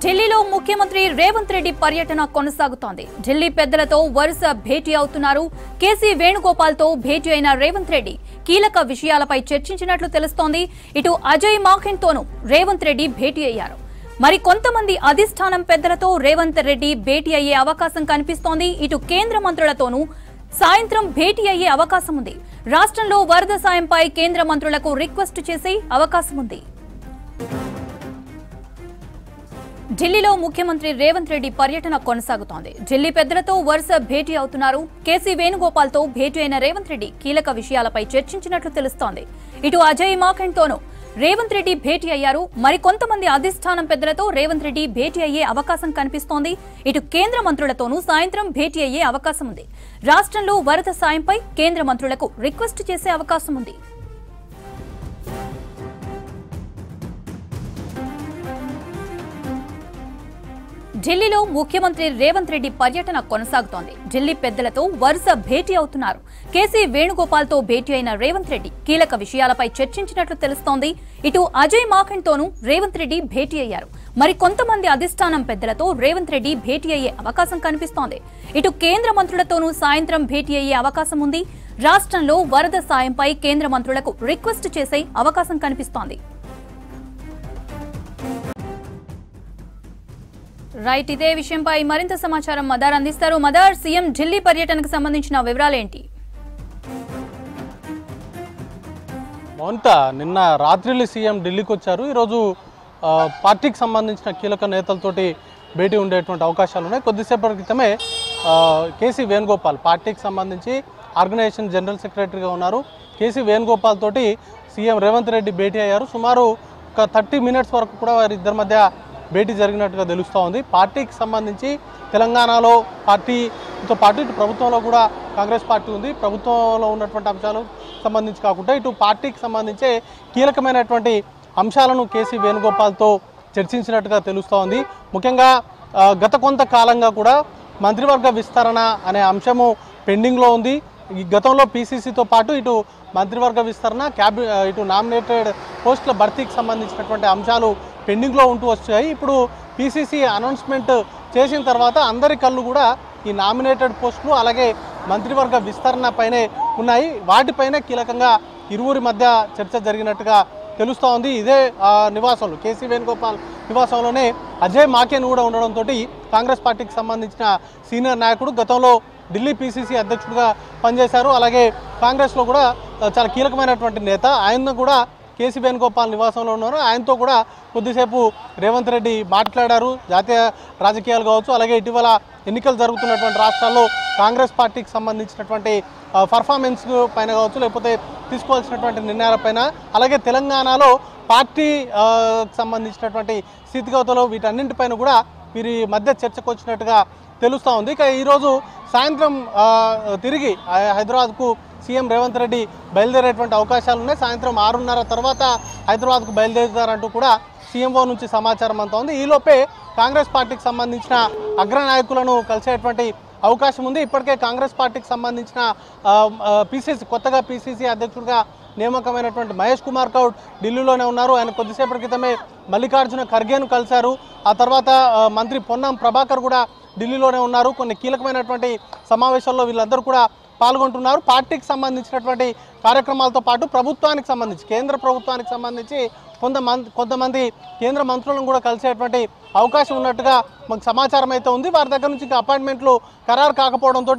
ఢిల్లీలో ముఖ్యమంత్రి రేవంత్ రెడ్డి పర్యటన కొనసాగుతోంది. ఢిల్లీ పెద్దలతో వరుస భేటీ అవుతున్నారు. కేసీ వేణుగోపాల్తో భేటీ అయిన రేవంత్ రెడ్డి కీలక విషయాలపై చర్చించినట్లు తెలుస్తోంది. ఇటు అజయ్ మాకెన్తోనూ రేవంత్ రెడ్డి భేటీ అయ్యారు. మరి కొంతమంది అధిష్టానం పెద్దలతో రేవంత్ రెడ్డి భేటీ అయ్యే అవకాశం కనిపిస్తోంది. ఇటు కేంద్ర మంత్రులతోనూ సాయంత్రం భేటీ అయ్యే అవకాశం ఉంది. రాష్ట్రంలో వరద సాయంపై కేంద్ర మంత్రులకు రిక్వెస్ట్ చేసే అవకాశం ఉంది. ఢిల్లీలో ముఖ్యమంత్రి రేవంత్ రెడ్డి పర్యటన కొనసాగుతోంది. ఢిల్లీ పెద్దలతో వరుస భేటీ అవుతున్నారు. కేసీ వేణుగోపాల్తో భేటీ అయిన రేవంత్ రెడ్డి కీలక విషయాలపై చర్చించినట్లు తెలుస్తోంది. ఇటు అజయ్ మాకెన్తోనూ రేవంత్ రెడ్డి భేటీ అయ్యారు. మరికొంతమంది అధిష్టానం పెద్దలతో రేవంత్ రెడ్డి భేటీ అయ్యే అవకాశం కనిపిస్తోంది. ఇటు కేంద్ర మంత్రులతోనూ సాయంత్రం భేటీ అయ్యే అవకాశం ఉంది. రాష్ట్రంలో వరద సాయంపై కేంద్ర మంత్రులకు రిక్వెస్ట్ చేసే అవకాశం ఉంది. ఢిల్లీలో ముఖ్యమంత్రి రేవంత్ రెడ్డి పర్యటన కొనసాగుతోంది. ఢిల్లీ పెద్దలతో వరుస భేటీ అవుతున్నారు. కేసీ వేణుగోపాల్తో భేటీ అయిన రేవంత్ రెడ్డి కీలక విషయాలపై చర్చించినట్లు తెలుస్తోంది. ఇటు అజయ్ మాకెన్తోనూ రేవంత్ రెడ్డి భేటీ అయ్యారు. మరికొంతమంది అధిష్టానం పెద్దలతో రేవంత్ రెడ్డి భేటీ అయ్యే అవకాశం కనిపిస్తోంది. ఇటు కేంద్ర మంత్రులతోనూ సాయంత్రం భేటీ అయ్యే అవకాశం ఉంది. రాష్ట్రంలో వరద సాయంపై కేంద్ర మంత్రులకు రిక్వెస్ట్ చేసే అవకాశం కనిపిస్తోంది. రైట్, ఇదే విషయంపై మరింత సమాచారం మదార్ అందిస్తారు. మదార్, సీఎం ఢిల్లీ పర్యటనకు సంబంధించిన వివరాలేంటి? మౌనిత, నిన్న రాత్రి సీఎం ఢిల్లీకి వచ్చారు. ఈరోజు పార్టీకి సంబంధించిన కీలక నేతలతోటి భేటీ ఉండేటువంటి అవకాశాలు ఉన్నాయి. కొద్దిసేపటి క్రితమే కేసీ వేణుగోపాల్ పార్టీకి సంబంధించి ఆర్గనైజేషన్ జనరల్ సెక్రటరీగా ఉన్నారు. కేసీ వేణుగోపాల్ తోటి సీఎం రేవంత్ రెడ్డి భేటీ అయ్యారు. సుమారు ఒక 30 మినిట్స్ వరకు కూడా వారిద్దరి మధ్య భేటీ జరిగినట్టుగా తెలుస్తూ ఉంది. పార్టీకి సంబంధించి తెలంగాణలో పార్టీతో పాటు ఇటు ప్రభుత్వంలో కూడా కాంగ్రెస్ పార్టీ ఉంది. ప్రభుత్వంలో ఉన్నటువంటి అంశాలు సంబంధించి కాకుండా ఇటు పార్టీకి సంబంధించే కీలకమైనటువంటి అంశాలను కేసీ వేణుగోపాల్తో చర్చించినట్టుగా తెలుస్తూ ఉంది. ముఖ్యంగా గత కొంతకాలంగా కూడా మంత్రివర్గ విస్తరణ అనే అంశము పెండింగ్లో ఉంది. ఈ గతంలో పీసీసీతో పాటు ఇటు మంత్రివర్గ విస్తరణ, ఇటు నామినేటెడ్ పోస్టుల భర్తీకి సంబంధించినటువంటి అంశాలు పెండింగ్లో ఉంటూ వచ్చాయి. ఇప్పుడు పీసీసీ అనౌన్స్మెంట్ చేసిన తర్వాత అందరి కళ్ళు కూడా ఈ నామినేటెడ్ పోస్టులు అలాగే మంత్రివర్గ విస్తరణ పైనే ఉన్నాయి. వాటిపైనే కీలకంగా ఇరువురి మధ్య చర్చ జరిగినట్టుగా తెలుస్తూ ఉంది. ఇదే నివాసంలో కేసీ వేణుగోపాల్ నివాసంలోనే అజయ్ మాకెన్ కూడా ఉండడంతో కాంగ్రెస్ పార్టీకి సంబంధించిన సీనియర్ నాయకుడు, గతంలో ఢిల్లీ పీసీసీ అధ్యక్షుడిగా పనిచేశారు. అలాగే కాంగ్రెస్లో కూడా చాలా కీలకమైనటువంటి నేత. ఆయన కూడా కేసీ వేణుగోపాల్ నివాసంలో ఉన్నారు. ఆయనతో కూడా కొద్దిసేపు రేవంత్ రెడ్డి మాట్లాడారు. జాతీయ రాజకీయాలు కావచ్చు, అలాగే ఇటీవల ఎన్నికలు జరుగుతున్నటువంటి రాష్ట్రాల్లో కాంగ్రెస్ పార్టీకి సంబంధించినటువంటి పర్ఫార్మెన్స్ పైన కావచ్చు, లేకపోతే తీసుకోవాల్సినటువంటి నిర్ణయాలపైన, అలాగే తెలంగాణలో పార్టీ సంబంధించినటువంటి స్థితిగతులు వీటన్నింటిపైన కూడా వీరి మధ్య చర్చకు వచ్చినట్టుగా తెలుస్తూ ఉంది. ఇక ఈరోజు సాయంత్రం తిరిగి హైదరాబాద్కు సీఎం రేవంత్ రెడ్డి బయలుదేరేటువంటి అవకాశాలు ఉన్నాయి. సాయంత్రం 6:30 తర్వాత హైదరాబాద్కు బయలుదేరుతారంటూ కూడా సీఎంఓ నుంచి సమాచారం అంతా ఉంది. ఈలోపే కాంగ్రెస్ పార్టీకి సంబంధించిన అగ్రనాయకులను కలిసేటువంటి అవకాశం ఉంది. ఇప్పటికే కాంగ్రెస్ పార్టీకి సంబంధించిన కొత్తగా పీసీసీ అధ్యక్షుడిగా నియామకమైనటువంటి మహేష్ కుమార్ గౌడ్ ఢిల్లీలోనే ఉన్నారు. ఆయన కొద్దిసేపటి క్రితమే మల్లికార్జున ఖర్గేను కలిశారు. ఆ తర్వాత మంత్రి పొన్నం ప్రభాకర్ కూడా ఢిల్లీలోనే ఉన్నారు. కొన్ని కీలకమైనటువంటి సమావేశాల్లో వీళ్ళందరూ కూడా పాల్గొంటున్నారు. పార్టీకి సంబంధించినటువంటి కార్యక్రమాలతో పాటు ప్రభుత్వానికి సంబంధించి, కేంద్ర ప్రభుత్వానికి సంబంధించి కొంతమంది కేంద్ర మంత్రులను కూడా కలిసేటువంటి అవకాశం ఉన్నట్టుగా మాకు సమాచారం అయితే ఉంది. వారి దగ్గర నుంచి ఇంకా అపాయింట్మెంట్లు ఖరారు కాకపోవడంతో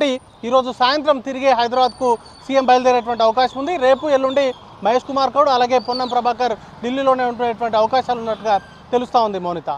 ఈరోజు సాయంత్రం తిరిగి హైదరాబాద్కు సీఎం బయలుదేరేటువంటి అవకాశం ఉంది. రేపు ఎల్లుండి మహేష్ కుమార్ గౌడ్ అలాగే పొన్నం ప్రభాకర్ ఢిల్లీలోనే ఉండేటువంటి అవకాశాలు ఉన్నట్టుగా తెలుస్తూ ఉంది. మౌనిత.